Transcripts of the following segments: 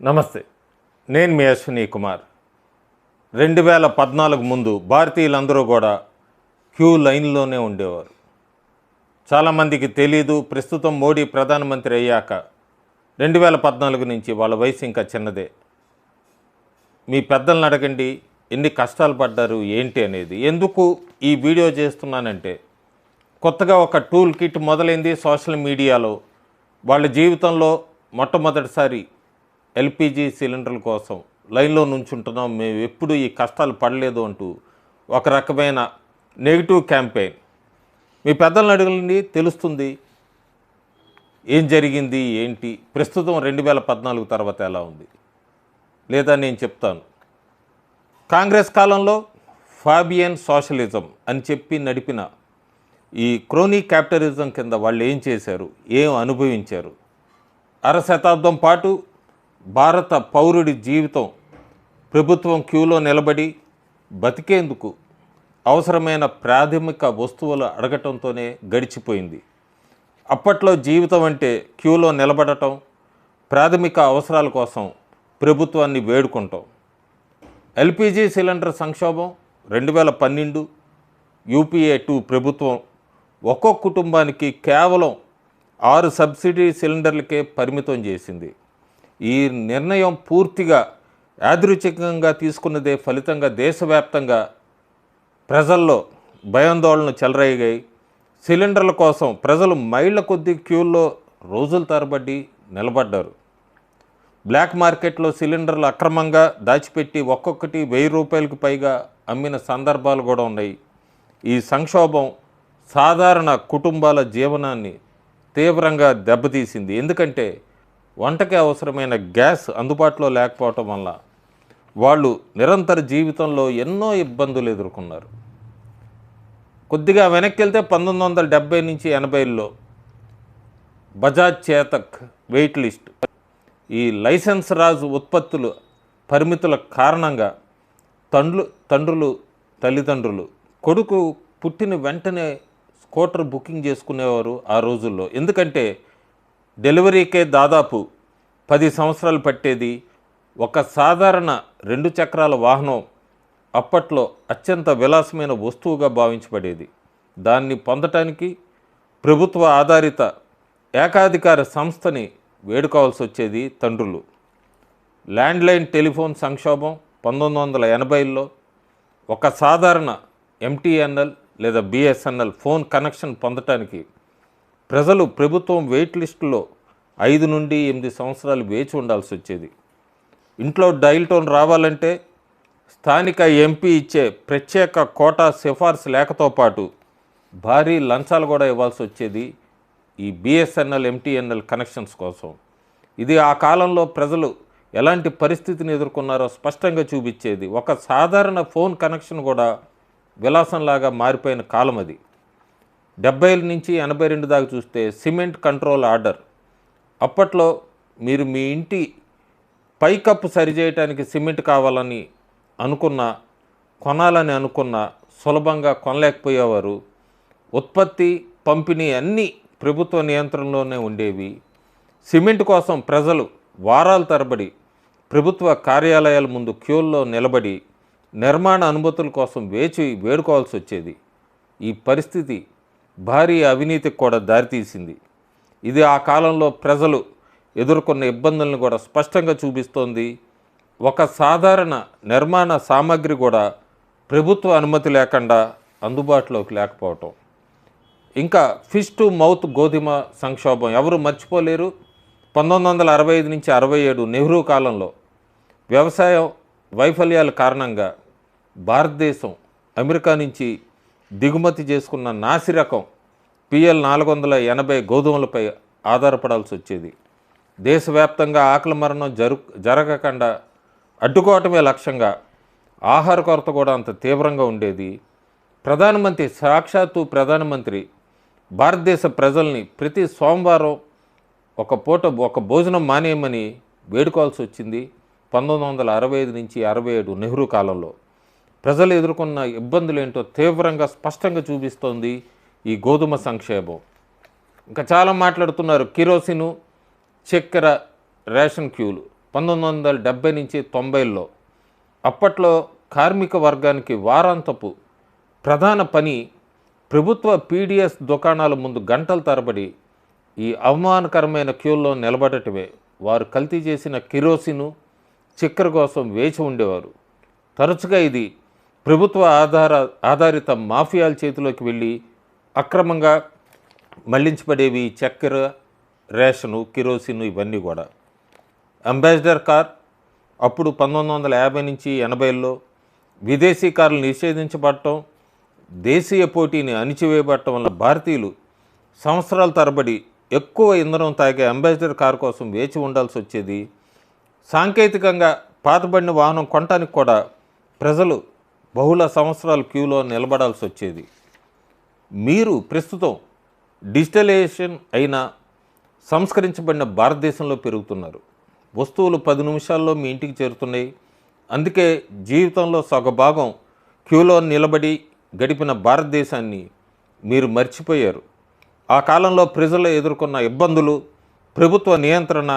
నమస్తే, నేను మీ అశ్విని కుమార్. 2014 ముందు భారతీయులందరూ కూడా క్యూ లైన్లోనే ఉండేవారు. చాలామందికి తెలీదు, ప్రస్తుతం మోడీ ప్రధానమంత్రి అయ్యాక 2014 నుంచి వాళ్ళ వయసు ఇంకా చిన్నదే. మీ పెద్దలను అడగండి ఎన్ని కష్టాలు పడ్డారు ఏంటి అనేది. ఎందుకు ఈ వీడియో చేస్తున్నానంటే, కొత్తగా ఒక టూల్ కిట్ మొదలైంది సోషల్ మీడియాలో. వాళ్ళ జీవితంలో మొట్టమొదటిసారి ఎల్పిజి సిలిండర్ల కోసం లైన్లో నుంచుంటున్నాం, మేము ఎప్పుడు ఈ కష్టాలు పడలేదు అంటూ ఒక రకమైన నెగిటివ్ క్యాంపెయిన్. మీ పెద్దలను అడగండి, తెలుస్తుంది ఏం జరిగింది ఏంటి, ప్రస్తుతం 2014 తర్వాత ఎలా ఉంది. లేదా నేను చెప్తాను. కాంగ్రెస్ కాలంలో ఫాబియన్ సోషలిజం అని చెప్పి నడిపిన ఈ క్రోనీ క్యాపిటలిజం కింద వాళ్ళు ఏం చేశారు, ఏం అనుభవించారు. శతాబ్దం పాటు భారత పౌరుడి జీవితం ప్రభుత్వం క్యూలో నిలబడి బతికేందుకు అవసరమైన ప్రాథమిక వస్తువులు అడగటంతోనే గడిచిపోయింది. అప్పట్లో జీవితం అంటే క్యూలో నిలబడటం, ప్రాథమిక అవసరాల కోసం ప్రభుత్వాన్ని వేడుకుంటాం. ఎల్పిజి సిలిండర్ సంక్షోభం 2012 యూపీఏ 2 ప్రభుత్వం ఒక్కొక్క కుటుంబానికి కేవలం 6 సబ్సిడీ సిలిండర్లకే పరిమితం చేసింది. ఈ నిర్ణయం పూర్తిగా యాదృచ్ఛికంగా తీసుకున్నదే ఫలితంగా దేశవ్యాప్తంగా ప్రజల్లో భయాందోళనలు చెలరేగాయి. సిలిండర్ల కోసం ప్రజలు మైళ్ళ కొద్దీ క్యూల్లో రోజుల తరబడి నిలబడ్డారు. బ్లాక్ మార్కెట్లో సిలిండర్లు అక్రమంగా దాచిపెట్టి ఒక్కొక్కటి 1000 రూపాయలకు పైగా అమ్మిన సందర్భాలు కూడా ఉన్నాయి. ఈ సంక్షోభం సాధారణ కుటుంబాల జీవనాన్ని తీవ్రంగా దెబ్బతీసింది. ఎందుకంటే వంటకి అవసరమైన గ్యాస్ అందుబాటులో లేకపోవటం వల్ల వాళ్ళు నిరంతర జీవితంలో ఎన్నో ఇబ్బందులు ఎదుర్కొన్నారు. కొద్దిగా వెనక్కి వెళ్తే 1970 నుంచి 80లో బజాజ్ చేతక్ వెయిట్ లిస్ట్, ఈ లైసెన్స్ రాజు ఉత్పత్తులు పరిమితుల కారణంగా తండ్రులు తల్లిదండ్రులు కొడుకు పుట్టిన వెంటనే స్కూటర్ బుకింగ్ చేసుకునేవారు ఆ రోజుల్లో. ఎందుకంటే డెలివరీకే దాదాపు 10 సంవత్సరాలు పట్టేది. ఒక సాధారణ 2 చక్రాల వాహనం అప్పట్లో అత్యంత విలాసమైన వస్తువుగా భావించబడేది. దాన్ని పొందటానికి ప్రభుత్వ ఆధారిత ఏకాధికార సంస్థని వేడుకోవాల్సి వచ్చేది తండ్రులు. ల్యాండ్లైన్ టెలిఫోన్ సంక్షోభం 1980లో ఒక సాధారణ ఎంటీఎన్ఎల్ లేదా బిఎస్ఎన్ఎల్ ఫోన్ కనెక్షన్ పొందటానికి ప్రజలు ప్రభుత్వం వెయిట్ లిస్టులో 5 నుండి 8 సంవత్సరాలు వేచి ఉండాల్సి వచ్చేది. ఇంట్లో డైల్ టోన్ రావాలంటే స్థానిక ఎంపీ ఇచ్చే ప్రత్యేక కోటా సిఫార్సు లేఖతో పాటు భారీ లంచాలు కూడా ఇవ్వాల్సి వచ్చేది ఈ బిఎస్ఎన్ఎల్ ఎంటీఎన్ఎల్ కనెక్షన్స్ కోసం. ఇది ఆ కాలంలో ప్రజలు ఎలాంటి పరిస్థితిని ఎదుర్కొన్నారో స్పష్టంగా చూపించేది. ఒక సాధారణ ఫోన్ కనెక్షన్ కూడా విలాసంలాగా మారిపోయిన కాలం అది. 70 నుంచి 82 దాకా చూస్తే సిమెంట్ కంట్రోల్ ఆర్డర్. అప్పట్లో మీరు మీ ఇంటి పైకప్పు సరిచేయటానికి సిమెంట్ కావాలని కొనాలని అనుకున్న సులభంగా కొనలేకపోయేవారు. ఉత్పత్తి పంపిణీ అన్నీ ప్రభుత్వ నియంత్రణలోనే ఉండేవి. సిమెంట్ కోసం ప్రజలు వారాల తరబడి ప్రభుత్వ కార్యాలయాల ముందు క్యూల్లో నిలబడి నిర్మాణ అనుమతుల కోసం వేడుకోవాల్సి వచ్చేది. ఈ పరిస్థితి భారీ అవినీతికి కూడా దారితీసింది. ఇది ఆ కాలంలో ప్రజలు ఎదుర్కొన్న ఇబ్బందులను కూడా స్పష్టంగా చూపిస్తోంది. ఒక సాధారణ నిర్మాణ సామాగ్రి కూడా ప్రభుత్వ అనుమతి లేకుండా అందుబాటులోకి లేకపోవటం. ఇంకా ఫిష్ టు మౌత్ గోధుమ సంక్షోభం ఎవరు మర్చిపోలేరు. 1965 నుంచి 67 నెహ్రూ కాలంలో వ్యవసాయ వైఫల్యాల కారణంగా భారతదేశం అమెరికా నుంచి దిగుమతి చేసుకున్న నాసిరకం PL 480 గోధుమలపై ఆధారపడాల్సి వచ్చేది. దేశవ్యాప్తంగా ఆకలి మరణం జరగకుండా అడ్డుకోవటమే లక్ష్యంగా ఆహార కొరత కూడా అంత తీవ్రంగా ఉండేది. సాక్షాత్తు ప్రధానమంత్రి భారతదేశ ప్రజల్ని ప్రతి సోమవారం ఒక భోజనం మానేయమని వేడుకోవాల్సి వచ్చింది. 1965 నుంచి 67 నెహ్రూ కాలంలో ప్రజలు ఎదుర్కొన్న ఇబ్బందులు ఏంటో తీవ్రంగా స్పష్టంగా చూపిస్తోంది ఈ గోధుమ సంక్షేమం. ఇంకా చాలా మాట్లాడుతున్నారు. కిరోసిను, చక్కెర రేషన్ క్యూలు 1970 నుంచి 90ల్లో. అప్పట్లో కార్మిక వర్గానికి వారాంతపు ప్రధాన పని ప్రభుత్వ పీడిఎస్ దుకాణాల ముందు గంటల తరబడి ఈ అవమానకరమైన క్యూల్లో నిలబడటమే. వారు కల్తీ చేసిన కిరోసిను, చక్కెర కోసం వేచి ఉండేవారు. తరచుగా ఇది ప్రభుత్వ ఆధారిత మాఫియాల చేతిలోకి వెళ్ళి అక్రమంగా మళ్లించబడేవి చక్కెర, రేషను, కిరోసిన్ ఇవన్నీ కూడా. అంబాసిడర్ కార్ అప్పుడు 1950 నుంచి 80ల్లో విదేశీ కార్లు నిషేధించబడటం, దేశీయ పోటీని అణిచివేయబడటం వల్ల భారతీయులు సంవత్సరాల తరబడి ఎక్కువ ఇంధనం తాగే అంబాసిడర్ కారు కోసం వేచి ఉండాల్సి వచ్చేది. సాంకేతికంగా పాతబడిన వాహనం కొనడానికి కూడా ప్రజలు బహుళ సంవత్సరాల క్యూలో నిలబడాల్సి వచ్చేది. మీరు ప్రస్తుతం డిజిటలైజేషన్ అయిన సంస్కరించబడిన భారతదేశంలో పెరుగుతున్నారు. వస్తువులు 10 నిమిషాల్లో మీ ఇంటికి చేరుతున్నాయి. అందుకే జీవితంలో సగభాగం క్యూలో నిలబడి గడిపిన భారతదేశాన్ని మీరు మర్చిపోయారు. ఆ కాలంలో ప్రజలు ఎదుర్కొన్న ఇబ్బందులు, ప్రభుత్వ నియంత్రణ,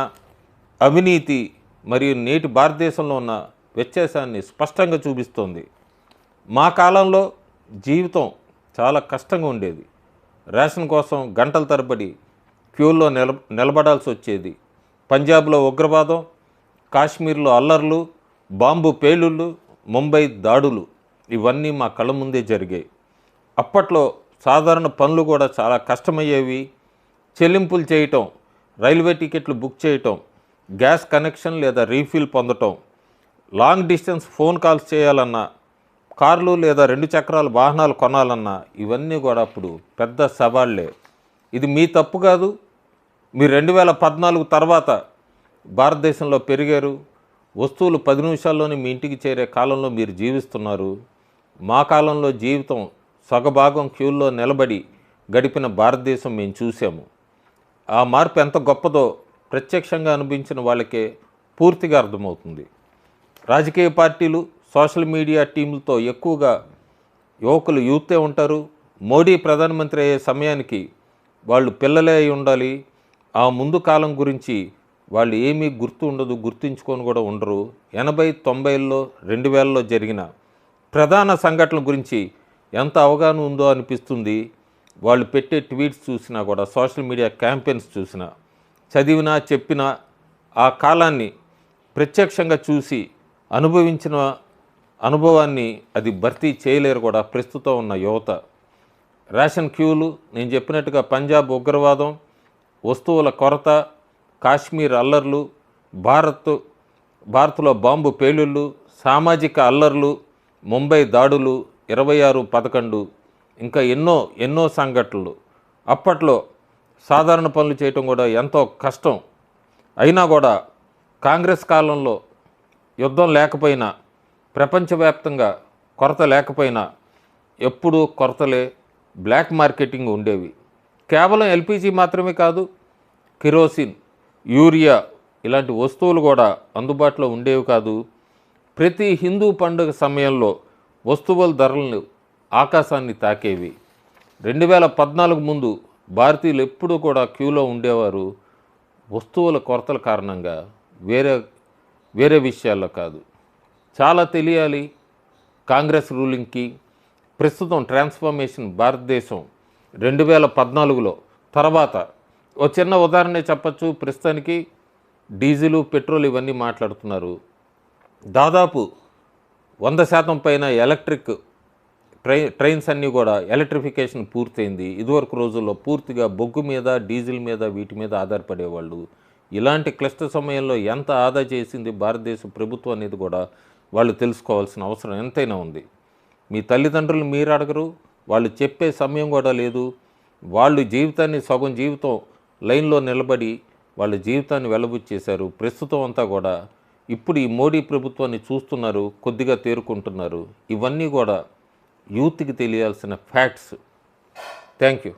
అవినీతి మరియు నేటి భారతదేశంలో ఉన్న వ్యత్యాసాన్ని స్పష్టంగా చూపిస్తోంది. మా కాలంలో జీవితం చాలా కష్టంగా ఉండేది. రేషన్ కోసం గంటల తరబడి క్యూల్లో నిలబడాల్సి వచ్చేది. పంజాబ్లో ఉగ్రవాదం, కాశ్మీర్లో అల్లర్లు, బాంబు పేలుళ్ళు, ముంబై దాడులు ఇవన్నీ మా కళ్ళ ముందే జరిగాయి. అప్పట్లో సాధారణ పనులు కూడా చాలా కష్టమయ్యేవి. చెల్లింపులు చేయటం, రైల్వే టికెట్లు బుక్ చేయటం, గ్యాస్ కనెక్షన్ లేదా రీఫిల్ పొందటం, లాంగ్ డిస్టెన్స్ ఫోన్ కాల్స్ చేయాలన్నా, కార్లు లేదా 2 చక్రాల వాహనాలు కొనాలన్నా ఇవన్నీ కూడా అప్పుడు పెద్ద సవాళ్లే. ఇది మీ తప్పు కాదు. మీరు 2014 తర్వాత భారతదేశంలో పెరిగారు. వస్తువులు 10 నిమిషాల్లోనే మీ ఇంటికి చేరే కాలంలో మీరు జీవిస్తున్నారు. మా కాలంలో జీవితం సగభాగం క్యూల్లో నిలబడి గడిపిన భారతదేశం మేము చూసాము. ఆ మార్పు ఎంత గొప్పదో ప్రత్యక్షంగా అనుభవించిన వాళ్ళకే పూర్తిగా అర్థమవుతుంది. రాజకీయ పార్టీలు, సోషల్ మీడియా టీములతో ఎక్కువగా యువకులు యూతే ఉంటారు. మోడీ ప్రధానమంత్రి అయ్యే సమయానికి వాళ్ళు పిల్లలే అయి ఉండాలి. ఆ ముందు కాలం గురించి వాళ్ళు ఏమీ గుర్తు ఉండదు, గుర్తుంచుకొని కూడా ఉండరు. 80, 90ల్లో, 2000లో జరిగిన ప్రధాన సంఘటనల గురించి ఎంత అవగాహన ఉందో అనిపిస్తుంది. వాళ్ళు పెట్టే ట్వీట్స్ చూసినా కూడా, సోషల్ మీడియా క్యాంపెయిన్స్ చూసినా, చదివినా చెప్పినా ఆ కాలాన్ని ప్రత్యక్షంగా చూసి అనుభవించిన అనుభవాన్ని అది భర్తీ చేయలేరు కూడా ప్రస్తుతం ఉన్న యువత. రేషన్ క్యూలు, నేను చెప్పినట్టుగా పంజాబ్ ఉగ్రవాదం, వస్తువుల కొరత, కాశ్మీర్ అల్లర్లు, భారత్లో బాంబు పేలుళ్ళు, సామాజిక అల్లర్లు, ముంబై దాడులు, 26/11 ఇంకా ఎన్నో సంఘటనలు. అప్పట్లో సాధారణ పనులు చేయటం కూడా ఎంతో కష్టం. అయినా కూడా కాంగ్రెస్ కాలంలో యుద్ధం లేకపోయినా, ప్రపంచవ్యాప్తంగా కొరత లేకపోయినా ఎప్పుడూ కొరతలే, బ్లాక్ మార్కెటింగ్ ఉండేవి. కేవలం ఎల్పిజి మాత్రమే కాదు, కిరోసిన్, యూరియా ఇలాంటి వస్తువులు కూడా అందుబాటులో ఉండేవి కాదు. ప్రతి హిందూ పండుగ సమయంలో వస్తువుల ధరలను ఆకాశాన్ని తాకేవి. 2014 ముందు భారతీయులు ఎప్పుడూ కూడా క్యూలో ఉండేవారు. వస్తువుల కొరతల కారణంగా, వేరే విషయాల్లో కాదు. చాలా తెలియాలి కాంగ్రెస్ రూలింగ్కి. ప్రస్తుతం ట్రాన్స్ఫర్మేషన్ భారతదేశం 2014లో తర్వాత ఓ చిన్న ఉదాహరణ చెప్పచ్చు. ప్రస్తుతానికి డీజిలు, పెట్రోల్ ఇవన్నీ మాట్లాడుతున్నారు. దాదాపు 100% పైన ఎలక్ట్రిక్ ట్రైన్స్ అన్నీ కూడా ఎలక్ట్రిఫికేషన్ పూర్తయింది. ఇదివరకు రోజుల్లో పూర్తిగా బొగ్గు మీద, డీజిల్ మీద, వీటి మీద ఆధారపడేవాళ్ళు. ఇలాంటి క్లిష్ట సమయంలో ఎంత ఆదా చేసింది భారతదేశ ప్రభుత్వం అనేది కూడా వాళ్ళు తెలుసుకోవాల్సిన అవసరం ఎంతైనా ఉంది. మీ తల్లిదండ్రులు మీరు అడగరు, వాళ్ళు చెప్పే సమయం కూడా లేదు. వాళ్ళు జీవితాన్ని, సగం జీవితం లైన్లో నిలబడి వాళ్ళ జీవితాన్ని వెలబుచ్చేశారు. ప్రస్తుతం అంతా కూడా ఇప్పుడు ఈ మోడీ ప్రభుత్వాన్ని చూస్తున్నారు, కొద్దిగా తేరుకుంటున్నారు. ఇవన్నీ కూడా యూత్కి తెలియాల్సిన ఫ్యాక్ట్స్. Thank you.